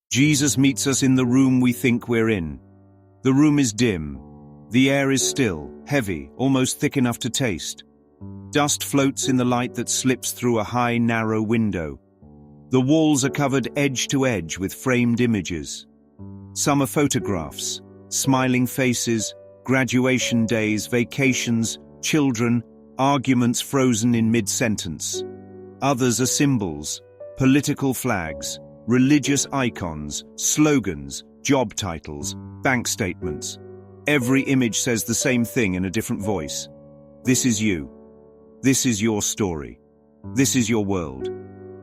Jesus meets us in the room we think we're in. The room is dim. The air is still, heavy, almost thick enough to taste. Dust floats in the light that slips through a high, narrow window. The walls are covered edge to edge with framed images. Some are photographs, smiling faces, graduation days, vacations, children, arguments frozen in mid-sentence. Others are symbols, political flags, religious icons, slogans, job titles, bank statements. Every image says the same thing in a different voice. This is you. This is your story. This is your world.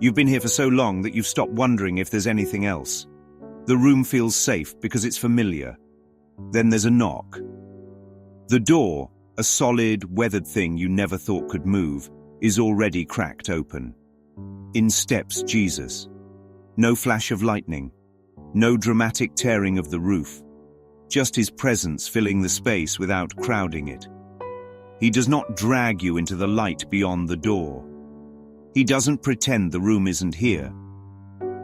You've been here for so long that you've stopped wondering if there's anything else. The room feels safe because it's familiar. Then there's a knock. The door, a solid, weathered thing you never thought could move, is already cracked open. In steps Jesus. No flash of lightning. No dramatic tearing of the roof. Just his presence filling the space without crowding it. He does not drag you into the light beyond the door. He doesn't pretend the room isn't here.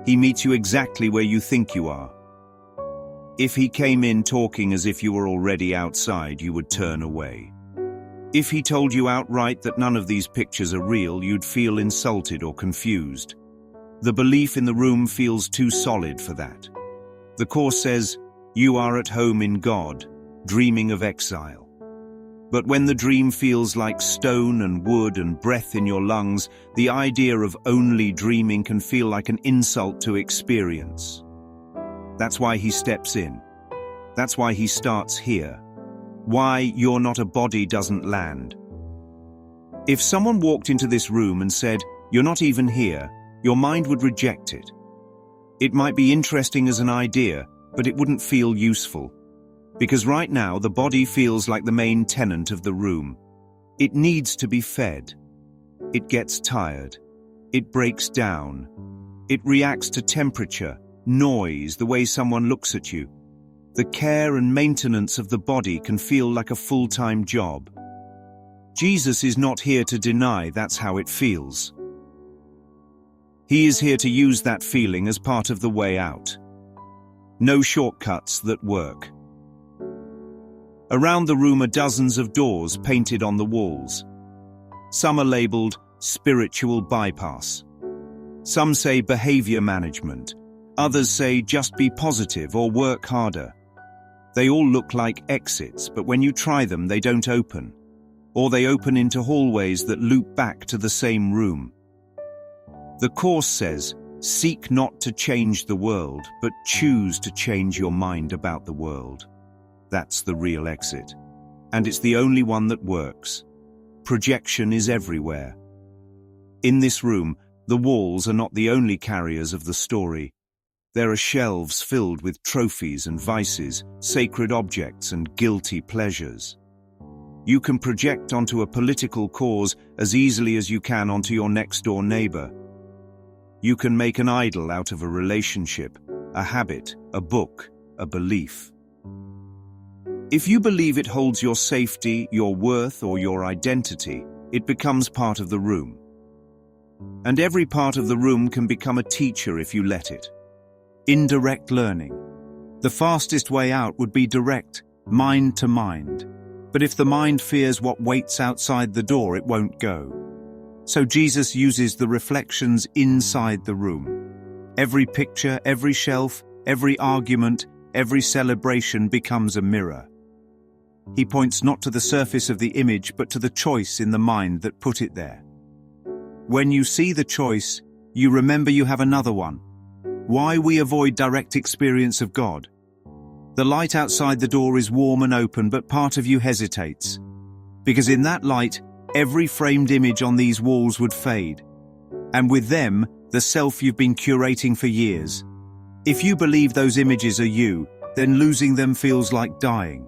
He meets you exactly where you think you are. If he came in talking as if you were already outside, you would turn away. If he told you outright that none of these pictures are real, you'd feel insulted or confused. The belief in the room feels too solid for that. The Course says, you are at home in God, dreaming of exile. But when the dream feels like stone and wood and breath in your lungs, the idea of only dreaming can feel like an insult to experience. That's why he steps in. That's why he starts here. Why you're not a body doesn't land. If someone walked into this room and said, you're not even here, your mind would reject it. It might be interesting as an idea, but it wouldn't feel useful. Because right now, the body feels like the main tenant of the room. It needs to be fed. It gets tired. It breaks down. It reacts to temperature, noise, the way someone looks at you. The care and maintenance of the body can feel like a full-time job. Jesus is not here to deny that's how it feels. He is here to use that feeling as part of the way out. No shortcuts that work. Around the room are dozens of doors painted on the walls. Some are labeled spiritual bypass. Some say behavior management. Others say just be positive or work harder. They all look like exits, but when you try them, they don't open. Or they open into hallways that loop back to the same room. The Course says, seek not to change the world, but choose to change your mind about the world. That's the real exit. And it's the only one that works. Projection is everywhere. In this room, the walls are not the only carriers of the story. There are shelves filled with trophies and vices, sacred objects and guilty pleasures. You can project onto a political cause as easily as you can onto your next-door neighbor. You can make an idol out of a relationship, a habit, a book, a belief. If you believe it holds your safety, your worth, or your identity, it becomes part of the room. And every part of the room can become a teacher if you let it. Indirect learning. The fastest way out would be direct, mind to mind. But if the mind fears what waits outside the door, it won't go. So Jesus uses the reflections inside the room. Every picture, every shelf, every argument, every celebration becomes a mirror. He points not to the surface of the image, but to the choice in the mind that put it there. When you see the choice, you remember you have another one. Why we avoid direct experience of God. The light outside the door is warm and open, but part of you hesitates. Because in that light, every framed image on these walls would fade. And with them, the self you've been curating for years. If you believe those images are you, then losing them feels like dying.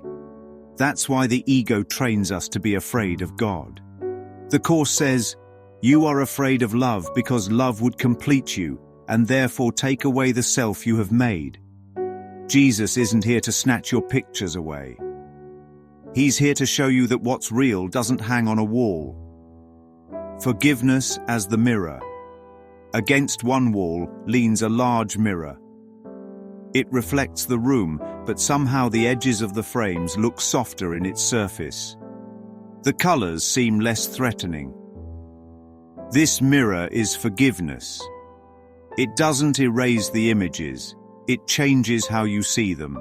That's why the ego trains us to be afraid of God. The Course says, you are afraid of love because love would complete you and therefore take away the self you have made. Jesus isn't here to snatch your pictures away. He's here to show you that what's real doesn't hang on a wall. Forgiveness as the mirror. Against one wall leans a large mirror. It reflects the room, but somehow the edges of the frames look softer in its surface. The colors seem less threatening. This mirror is forgiveness. It doesn't erase the images, it changes how you see them.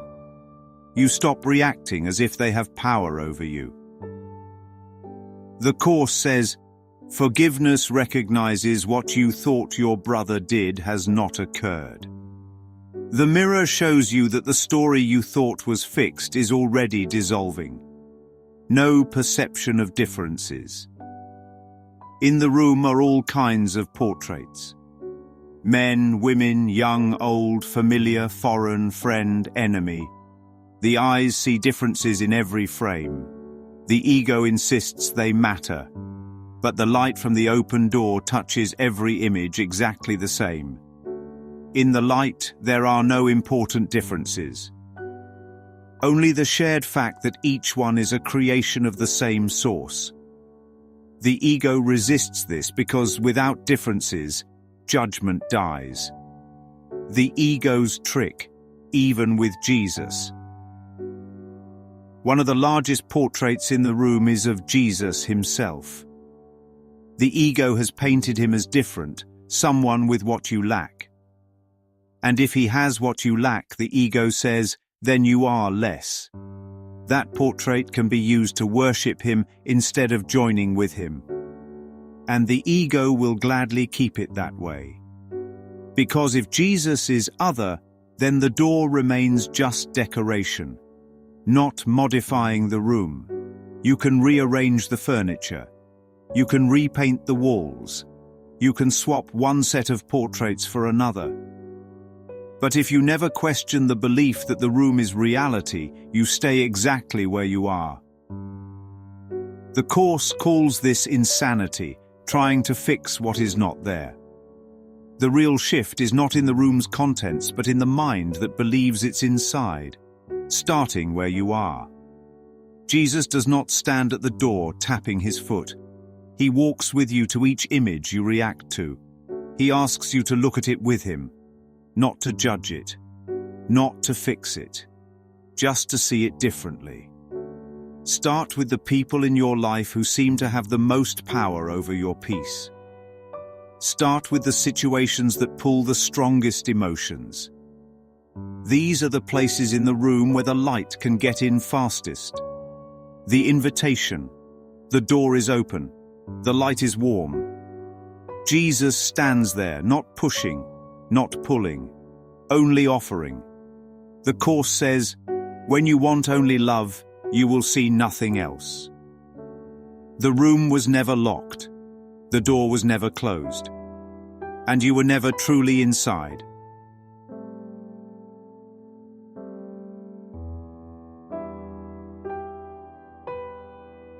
You stop reacting as if they have power over you. The Course says, forgiveness recognizes what you thought your brother did has not occurred. The mirror shows you that the story you thought was fixed is already dissolving. No perception of differences. In the room are all kinds of portraits. Men, women, young, old, familiar, foreign, friend, enemy. The eyes see differences in every frame. The ego insists they matter. But the light from the open door touches every image exactly the same. In the light, there are no important differences. Only the shared fact that each one is a creation of the same source. The ego resists this because without differences, judgment dies. The ego's trick, even with Jesus. One of the largest portraits in the room is of Jesus himself. The ego has painted him as different, someone with what you lack. And if he has what you lack, the ego says, then you are less. That portrait can be used to worship him instead of joining with him. And the ego will gladly keep it that way. Because if Jesus is other, then the door remains just decoration, not modifying the room. You can rearrange the furniture. You can repaint the walls. You can swap one set of portraits for another. But if you never question the belief that the room is reality, you stay exactly where you are. The Course calls this insanity, trying to fix what is not there. The real shift is not in the room's contents, but in the mind that believes it's inside, starting where you are. Jesus does not stand at the door tapping his foot. He walks with you to each image you react to. He asks you to look at it with him, not to judge it, not to fix it, just to see it differently. Start with the people in your life who seem to have the most power over your peace. Start with the situations that pull the strongest emotions. These are the places in the room where the light can get in fastest. The invitation. The door is open. The light is warm. Jesus stands there, not pushing, not pulling, only offering. The Course says, when you want only love, you will see nothing else. The room was never locked. The door was never closed. And you were never truly inside.